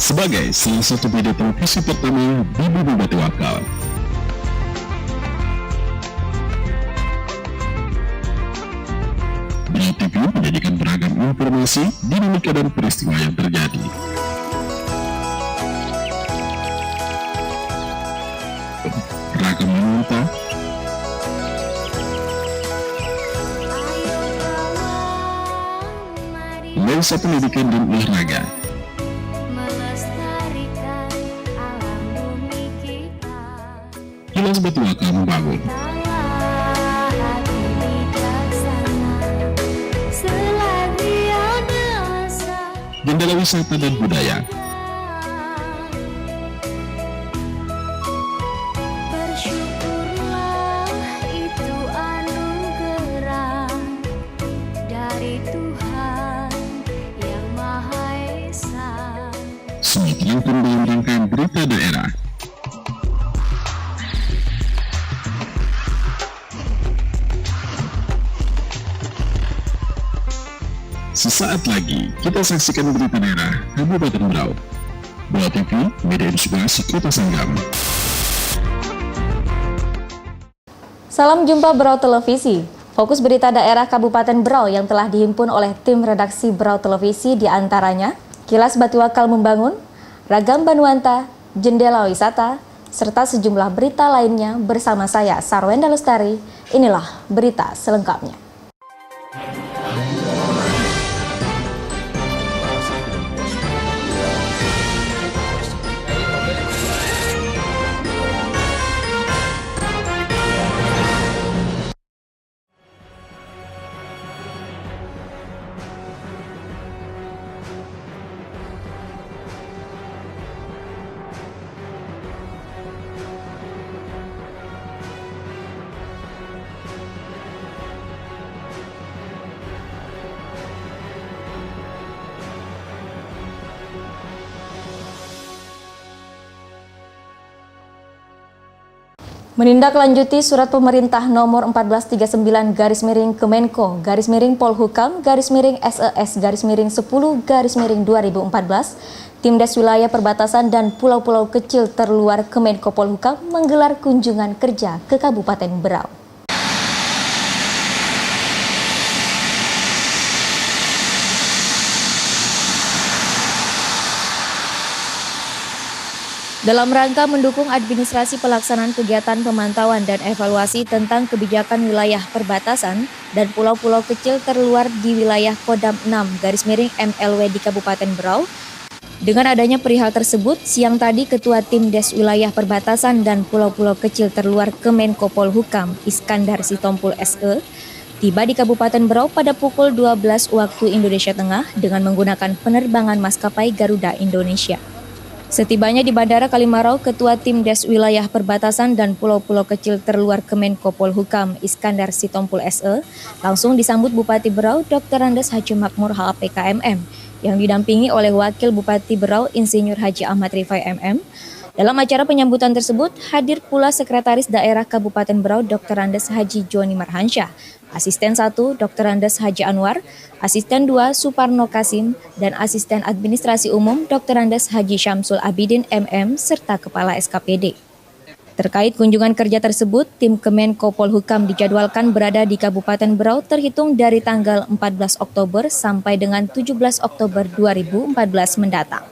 Sebagai salah satu media televisi pertama di Bumi Batu Akal, Brau TV menyajikan beragam informasi, dinamika dan peristiwa yang terjadi. Ragam Manuanta, lensa pendidikan dan olahraga, Kilas Batu Akal membangun. Jendela wisata dan budaya. Bersyukurlah itu anugerah dari Tuhan yang Maha Esa. Semua terangkum dalam rangkaian berita daerah. Sesaat lagi kita saksikan berita daerah Kabupaten Brau. Brau TV, media inspirasi Kota Sanggam. Salam jumpa Brau Televisi. Fokus berita daerah Kabupaten Brau yang telah dihimpun oleh tim redaksi Brau Televisi diantaranya Kilas Batu Akal membangun, Ragam Manuanta, Jendela wisata, serta sejumlah berita lainnya bersama saya Sarwenda Lestari. Inilah berita selengkapnya. Menindaklanjuti surat pemerintah nomor 1439 Kemenko Polhukam SES 10 2014, Tim Des Wilayah Perbatasan dan Pulau-Pulau Kecil Terluar Kemenko Polhukam menggelar kunjungan kerja ke Kabupaten Brau. Dalam rangka mendukung administrasi pelaksanaan kegiatan pemantauan dan evaluasi tentang kebijakan wilayah perbatasan dan pulau-pulau kecil terluar di wilayah Kodam 6-MLW di Kabupaten Brau. Dengan adanya perihal tersebut, siang tadi Ketua Tim Des Wilayah Perbatasan dan Pulau-Pulau Kecil Terluar Kemenko Polhukam Iskandar Sitompul SE tiba di Kabupaten Brau pada pukul 12 waktu Indonesia Tengah dengan menggunakan penerbangan maskapai Garuda Indonesia. Setibanya di Bandara Kalimarau, Ketua Tim Des Wilayah Perbatasan dan Pulau-Pulau Kecil Terluar Kemenko Polhukam Iskandar Sitompul SE langsung disambut Bupati Brau Dr. Andes Haji Makmur HAPKMM yang didampingi oleh Wakil Bupati Brau Insinyur Haji Ahmad Rifai MM. Dalam acara penyambutan tersebut hadir pula Sekretaris Daerah Kabupaten Brau Dr. Andes Haji Joni Marhansyah, Asisten 1 Dr. Andes Haji Anwar, Asisten 2 Suparno Kasim, dan Asisten Administrasi Umum Dr. Andes Haji Syamsul Abidin MM, serta Kepala SKPD. Terkait kunjungan kerja tersebut, tim Kemenko Polhukam dijadwalkan berada di Kabupaten Brau terhitung dari tanggal 14 Oktober sampai dengan 17 Oktober 2014 mendatang.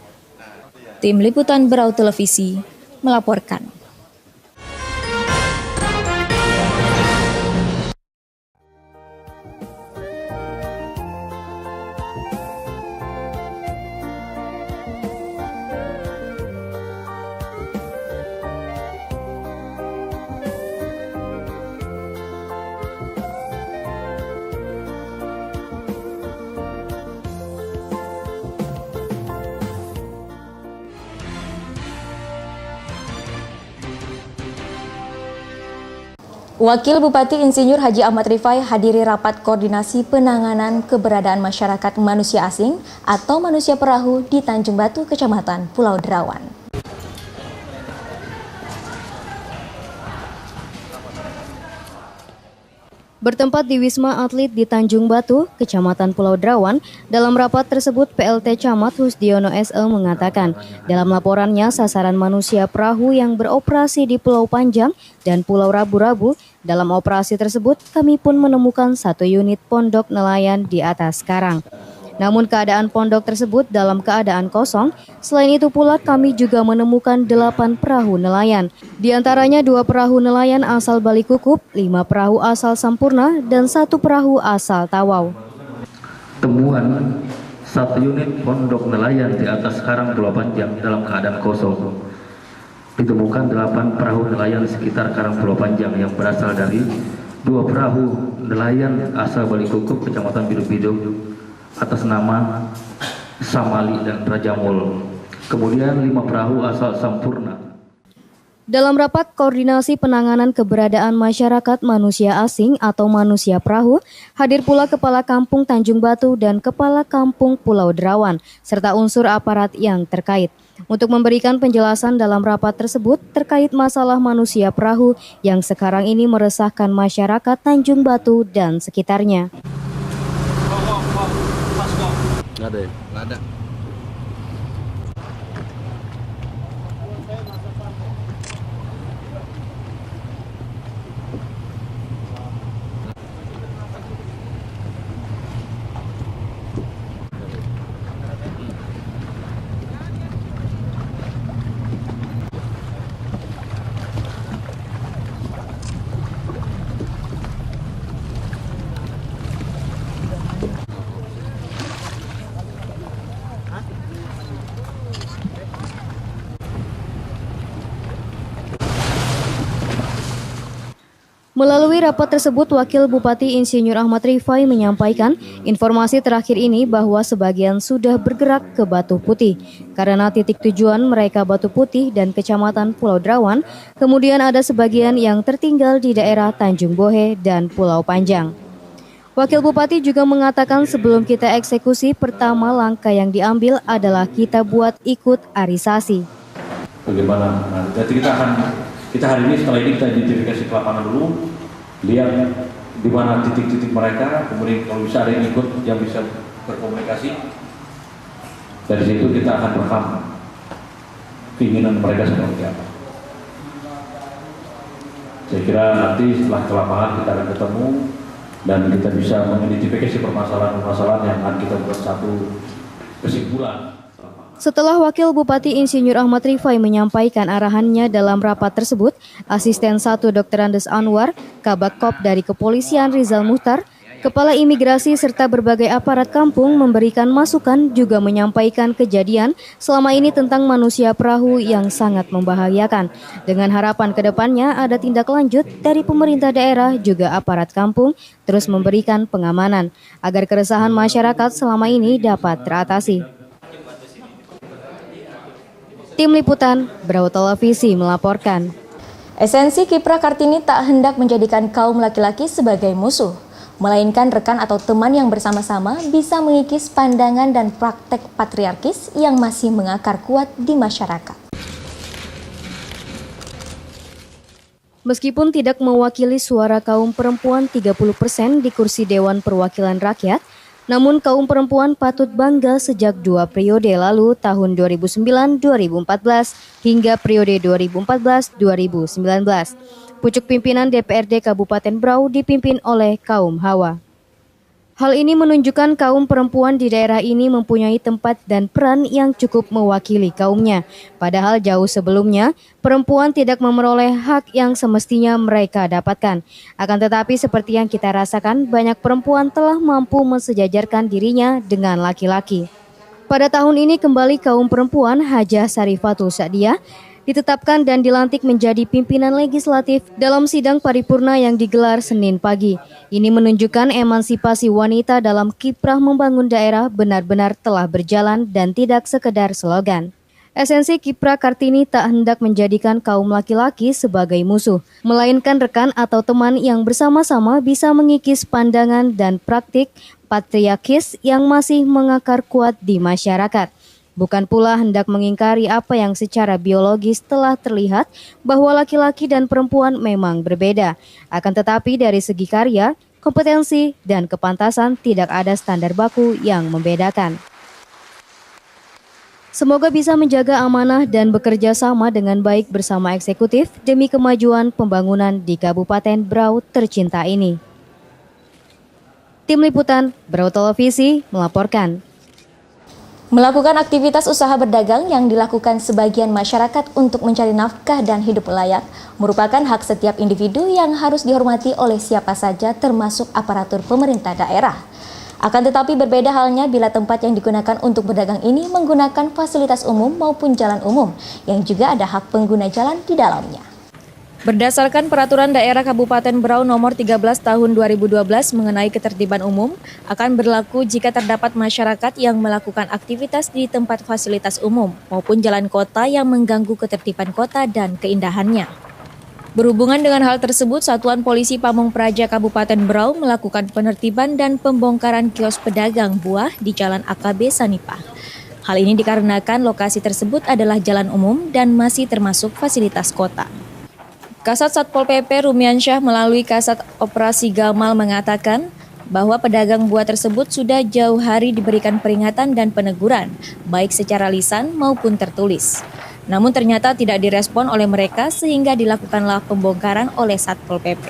Tim Liputan Brau Televisi melaporkan. Wakil Bupati Insinyur Haji Ahmad Rifai hadiri rapat koordinasi penanganan keberadaan masyarakat manusia asing atau manusia perahu di Tanjung Batu, Kecamatan Pulau Derawan. Bertempat di Wisma Atlet di Tanjung Batu, Kecamatan Pulau Derawan, dalam rapat tersebut PLT Camat Husdiono SE mengatakan, dalam laporannya sasaran manusia perahu yang beroperasi di Pulau Panjang dan Pulau Rabu-Rabu, dalam operasi tersebut kami pun menemukan 1 unit pondok nelayan di atas karang. Namun keadaan pondok tersebut dalam keadaan kosong. Selain itu pula kami juga menemukan 8 perahu nelayan. Di antaranya 2 perahu nelayan asal Balikukup, 5 perahu asal Sampurna, dan 1 perahu asal Tawau. Temuan 1 unit pondok nelayan di atas karang Pulau Panjang dalam keadaan kosong. Ditemukan 8 perahu nelayan di sekitar karang Pulau Panjang yang berasal dari 2 perahu nelayan asal Balikukup, Kecamatan Biduk-Biduk, atas nama Samali dan Rajamul. Kemudian 5 perahu asal Sampurna. Dalam rapat koordinasi penanganan keberadaan masyarakat manusia asing atau manusia perahu, hadir pula Kepala Kampung Tanjung Batu dan Kepala Kampung Pulau Derawan, serta unsur aparat yang terkait. Untuk memberikan penjelasan dalam rapat tersebut terkait masalah manusia perahu yang sekarang ini meresahkan masyarakat Tanjung Batu dan sekitarnya. Nggak ada ya? Nggak ada. Melalui rapat tersebut, Wakil Bupati Insinyur Ahmad Rifai menyampaikan informasi terakhir ini bahwa sebagian sudah bergerak ke Batu Putih karena titik tujuan mereka Batu Putih dan Kecamatan Pulau Derawan, kemudian ada sebagian yang tertinggal di daerah Tanjung Bohe dan Pulau Panjang. Wakil Bupati juga mengatakan sebelum kita eksekusi, pertama langkah yang diambil adalah kita buat ikut arisasi. Bagaimana? Nah, jadi kita hari ini setelah ini kita identifikasi ke lapangan dulu, lihat di mana titik-titik mereka, kemudian kalau bisa ada yang ikut yang bisa berkomunikasi. Dari situ kita akan rekam keinginan mereka seperti apa. Saya kira nanti setelah ke lapangan kita akan ketemu dan kita bisa mengidentifikasi permasalahan-permasalahan yang akan kita buat satu kesimpulan. Setelah Wakil Bupati Insinyur Ahmad Rifai menyampaikan arahannya dalam rapat tersebut, Asisten 1 Dr. Andes Anwar, Kabak Kop dari Kepolisian Rizal Muhtar, Kepala Imigrasi serta berbagai aparat kampung memberikan masukan juga menyampaikan kejadian selama ini tentang manusia perahu yang sangat membahayakan. Dengan harapan kedepannya ada tindak lanjut dari pemerintah daerah juga aparat kampung terus memberikan pengamanan agar keresahan masyarakat selama ini dapat teratasi. Tim Liputan Brau Televisi melaporkan. Esensi Kipra Kartini tak hendak menjadikan kaum laki-laki sebagai musuh, melainkan rekan atau teman yang bersama-sama bisa mengikis pandangan dan praktek patriarkis yang masih mengakar kuat di masyarakat. Meskipun tidak mewakili suara kaum perempuan 30% di kursi Dewan Perwakilan Rakyat, namun kaum perempuan patut bangga sejak 2 periode lalu tahun 2009-2014 hingga periode 2014-2019. Pucuk pimpinan DPRD Kabupaten Brau dipimpin oleh kaum Hawa. Hal ini menunjukkan kaum perempuan di daerah ini mempunyai tempat dan peran yang cukup mewakili kaumnya. Padahal jauh sebelumnya, perempuan tidak memperoleh hak yang semestinya mereka dapatkan. Akan tetapi seperti yang kita rasakan, banyak perempuan telah mampu mensejajarkan dirinya dengan laki-laki. Pada tahun ini kembali kaum perempuan Hajah Sarifatul Sa'diyah ditetapkan dan dilantik menjadi pimpinan legislatif dalam sidang paripurna yang digelar Senin pagi. Ini menunjukkan emansipasi wanita dalam kiprah membangun daerah benar-benar telah berjalan dan tidak sekedar slogan. Esensi Kipra Kartini tak hendak menjadikan kaum laki-laki sebagai musuh, melainkan rekan atau teman yang bersama-sama bisa mengikis pandangan dan praktik patriarkis yang masih mengakar kuat di masyarakat. Bukan pula hendak mengingkari apa yang secara biologis telah terlihat bahwa laki-laki dan perempuan memang berbeda. Akan tetapi dari segi karya, kompetensi, dan kepantasan tidak ada standar baku yang membedakan. Semoga bisa menjaga amanah dan bekerja sama dengan baik bersama eksekutif demi kemajuan pembangunan di Kabupaten Berau tercinta ini. Tim Liputan Berau Televisi melaporkan. Melakukan aktivitas usaha berdagang yang dilakukan sebagian masyarakat untuk mencari nafkah dan hidup layak merupakan hak setiap individu yang harus dihormati oleh siapa saja termasuk aparatur pemerintah daerah. Akan tetapi berbeda halnya bila tempat yang digunakan untuk berdagang ini menggunakan fasilitas umum maupun jalan umum yang juga ada hak pengguna jalan di dalamnya. Berdasarkan Peraturan Daerah Kabupaten Berau Nomor 13 Tahun 2012 mengenai ketertiban umum, akan berlaku jika terdapat masyarakat yang melakukan aktivitas di tempat fasilitas umum maupun jalan kota yang mengganggu ketertiban kota dan keindahannya. Berhubungan dengan hal tersebut, Satuan Polisi Pamung Praja Kabupaten Berau melakukan penertiban dan pembongkaran kios pedagang buah di Jalan AKB Sanipah. Hal ini dikarenakan lokasi tersebut adalah jalan umum dan masih termasuk fasilitas kota. Kasat Satpol PP Rumiansyah melalui Kasat Operasi Gamal mengatakan bahwa pedagang buah tersebut sudah jauh hari diberikan peringatan dan peneguran, baik secara lisan maupun tertulis. Namun ternyata tidak direspon oleh mereka sehingga dilakukanlah pembongkaran oleh Satpol PP.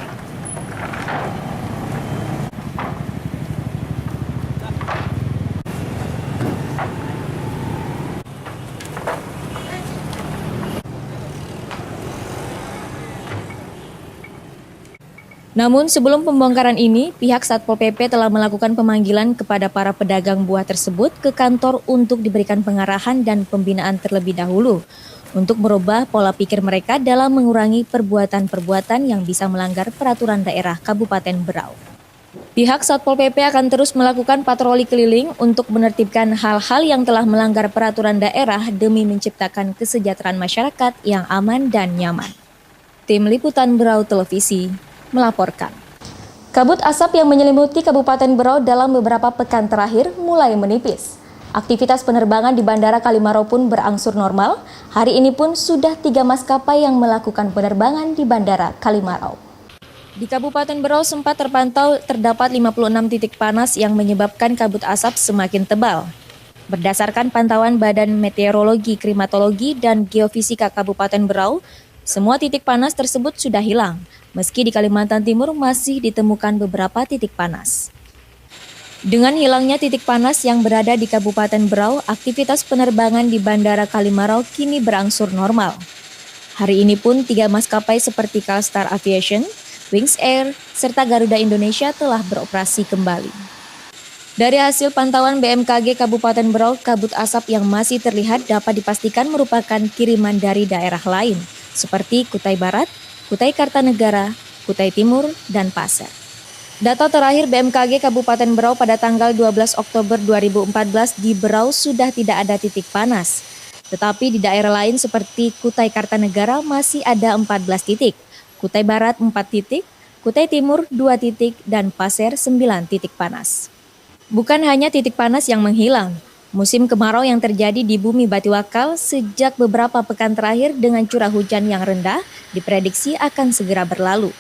Namun sebelum pembongkaran ini, pihak Satpol PP telah melakukan pemanggilan kepada para pedagang buah tersebut ke kantor untuk diberikan pengarahan dan pembinaan terlebih dahulu untuk merubah pola pikir mereka dalam mengurangi perbuatan-perbuatan yang bisa melanggar peraturan daerah Kabupaten Berau. Pihak Satpol PP akan terus melakukan patroli keliling untuk menertibkan hal-hal yang telah melanggar peraturan daerah demi menciptakan kesejahteraan masyarakat yang aman dan nyaman. Tim Liputan Berau Televisi melaporkan. Kabut asap yang menyelimuti Kabupaten Berau dalam beberapa pekan terakhir mulai menipis. Aktivitas penerbangan di Bandara Kalimarau pun berangsur normal. Hari ini pun sudah 3 maskapai yang melakukan penerbangan di Bandara Kalimarau. Di Kabupaten Berau sempat terpantau terdapat 56 titik panas yang menyebabkan kabut asap semakin tebal. Berdasarkan pantauan Badan Meteorologi, Klimatologi, dan Geofisika Kabupaten Berau, semua titik panas tersebut sudah hilang, meski di Kalimantan Timur masih ditemukan beberapa titik panas. Dengan hilangnya titik panas yang berada di Kabupaten Berau, aktivitas penerbangan di Bandara Kalimarau kini berangsur normal. Hari ini pun 3 maskapai seperti Kalstar Aviation, Wings Air, serta Garuda Indonesia telah beroperasi kembali. Dari hasil pantauan BMKG Kabupaten Berau, kabut asap yang masih terlihat dapat dipastikan merupakan kiriman dari daerah lain, seperti Kutai Barat, Kutai Kartanegara, Kutai Timur, dan Pasir. Data terakhir BMKG Kabupaten Berau pada tanggal 12 Oktober 2014 di Berau sudah tidak ada titik panas. Tetapi di daerah lain seperti Kutai Kartanegara masih ada 14 titik, Kutai Barat 4 titik, Kutai Timur 2 titik, dan Pasir 9 titik panas. Bukan hanya titik panas yang menghilang, musim kemarau yang terjadi di bumi Batiwakal sejak beberapa pekan terakhir dengan curah hujan yang rendah diprediksi akan segera berlalu.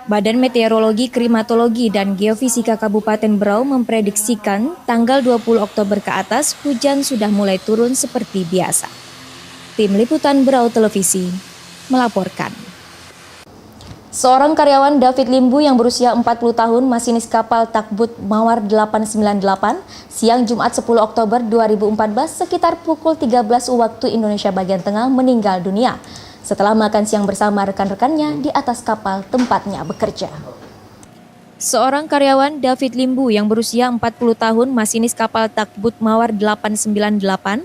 Badan Meteorologi, Klimatologi, dan Geofisika Kabupaten Berau memprediksikan tanggal 20 Oktober ke atas hujan sudah mulai turun seperti biasa. Tim Liputan Berau Televisi melaporkan. Seorang karyawan David Limbu yang berusia 40 tahun, masinis kapal Takbut Mawar 898, siang Jumat 10 Oktober 2014 sekitar pukul 13 waktu Indonesia bagian tengah meninggal dunia setelah makan siang bersama rekan-rekannya di atas kapal tempatnya bekerja. Seorang karyawan David Limbu yang berusia 40 tahun, masinis kapal Takbut Mawar 898,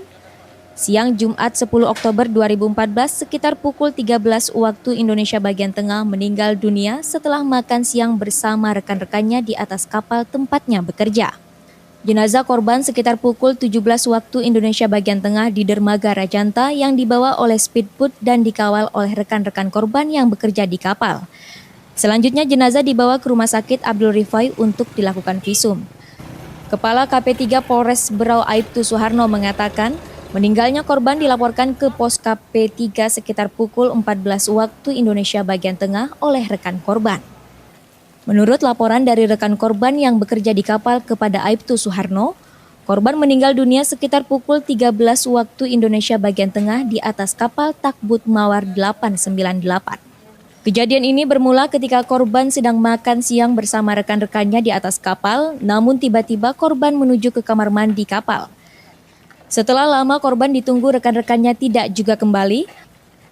siang Jumat 10 Oktober 2014 sekitar pukul 13 waktu Indonesia bagian tengah meninggal dunia setelah makan siang bersama rekan-rekannya di atas kapal tempatnya bekerja. Jenazah korban sekitar pukul 17 waktu Indonesia bagian tengah di dermaga Rajanta yang dibawa oleh speedboat dan dikawal oleh rekan-rekan korban yang bekerja di kapal. Selanjutnya jenazah dibawa ke Rumah Sakit Abdul Rifai untuk dilakukan visum. Kepala KP3 Polres Berau Aibtu Suharno mengatakan, meninggalnya korban dilaporkan ke pos KP3 sekitar pukul 14 waktu Indonesia bagian tengah oleh rekan korban. Menurut laporan dari rekan korban yang bekerja di kapal kepada Aibtu Suharno, korban meninggal dunia sekitar pukul 13 waktu Indonesia bagian tengah di atas kapal Takbut Mawar 898. Kejadian ini bermula ketika korban sedang makan siang bersama rekan-rekannya di atas kapal, namun tiba-tiba korban menuju ke kamar mandi kapal. Setelah lama korban ditunggu rekan-rekannya tidak juga kembali,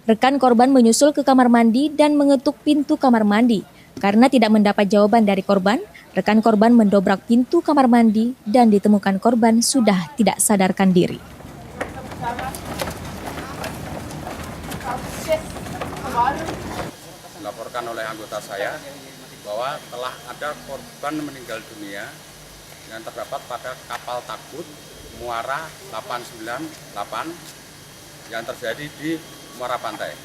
rekan korban menyusul ke kamar mandi dan mengetuk pintu kamar mandi. Karena tidak mendapat jawaban dari korban, rekan korban mendobrak pintu kamar mandi dan ditemukan korban sudah tidak sadarkan diri. Dilaporkan oleh anggota saya bahwa telah ada korban meninggal dunia yang terdapat pada kapal Takbut Muara 898 yang terjadi di Muara Pantai.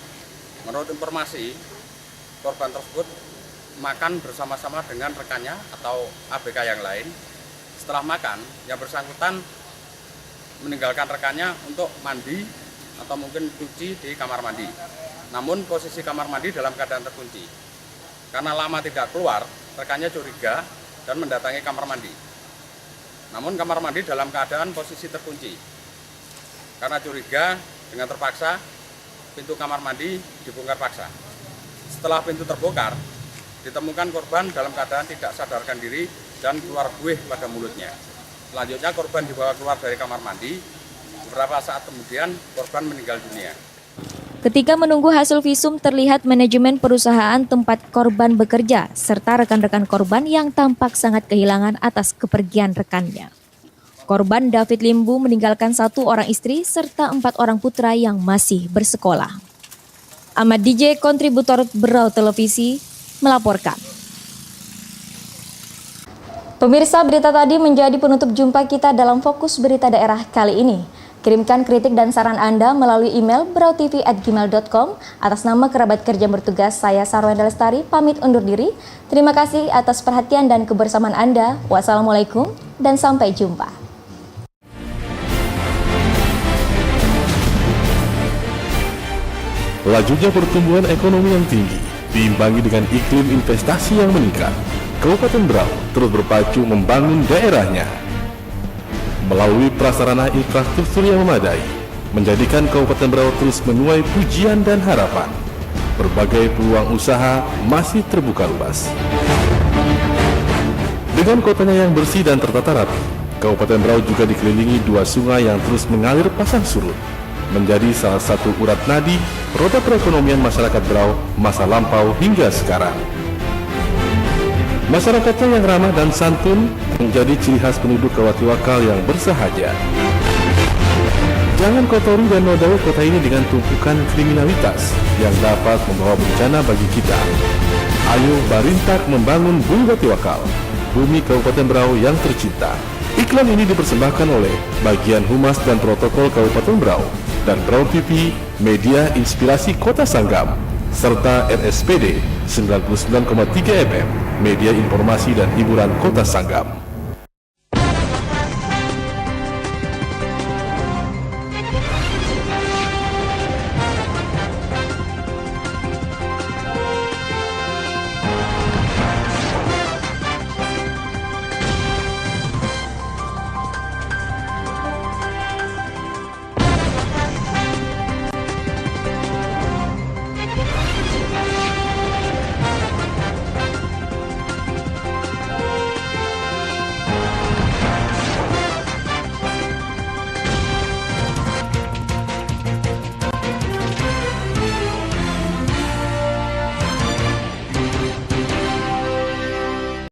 Menurut informasi, korban tersebut makan bersama-sama dengan rekannya atau ABK yang lain. Setelah makan, yang bersangkutan meninggalkan rekannya untuk mandi atau mungkin cuci di kamar mandi. Namun posisi kamar mandi dalam keadaan terkunci. Karena lama tidak keluar, rekannya curiga dan mendatangi kamar mandi. Namun kamar mandi dalam keadaan posisi terkunci. Karena curiga, dengan terpaksa pintu kamar mandi dibongkar paksa. Setelah pintu terbongkar, ditemukan korban dalam keadaan tidak sadarkan diri dan keluar buih pada mulutnya. Selanjutnya korban dibawa keluar dari kamar mandi. Beberapa saat kemudian korban meninggal dunia. Ketika menunggu hasil visum, terlihat manajemen perusahaan tempat korban bekerja serta rekan-rekan korban yang tampak sangat kehilangan atas kepergian rekannya. Korban David Limbu meninggalkan 1 orang istri serta 4 orang putra yang masih bersekolah. Ahmad DJ, kontributor Berau Televisi, melaporkan. Pemirsa, berita tadi menjadi penutup jumpa kita dalam Fokus Berita Daerah kali ini. Kirimkan kritik dan saran Anda melalui email brautv@gmail.com. Atas nama kerabat kerja bertugas, saya Sarwenda Lestari pamit undur diri. Terima kasih atas perhatian dan kebersamaan Anda. Wassalamualaikum dan sampai jumpa. Lajunya pertumbuhan ekonomi yang tinggi diimbangi dengan iklim investasi yang meningkat. Kabupaten Berau terus berpacu membangun daerahnya melalui prasarana infrastruktur yang memadai, menjadikan Kabupaten Berau terus menuai pujian dan harapan. Berbagai peluang usaha masih terbuka luas. Dengan kotanya yang bersih dan tertata rapi, Kabupaten Berau juga dikelilingi 2 sungai yang terus mengalir pasang surut, menjadi salah satu urat nadi roda perekonomian masyarakat Berau masa lampau hingga sekarang. Masyarakatnya yang ramah dan santun menjadi ciri khas penduduk Kawatiwakal yang bersahaja. Jangan kotori dan nodai kota ini dengan tumpukan kriminalitas yang dapat membawa bencana bagi kita. Ayo barintak membangun Bumi Watiwakal, bumi Kabupaten Berau yang tercinta. Iklan ini dipersembahkan oleh Bagian Humas dan Protokol Kabupaten Berau dan Berau TV, media inspirasi Kota Sanggam, serta RSPD 99,3 FM, media informasi dan hiburan Kota Sanggam.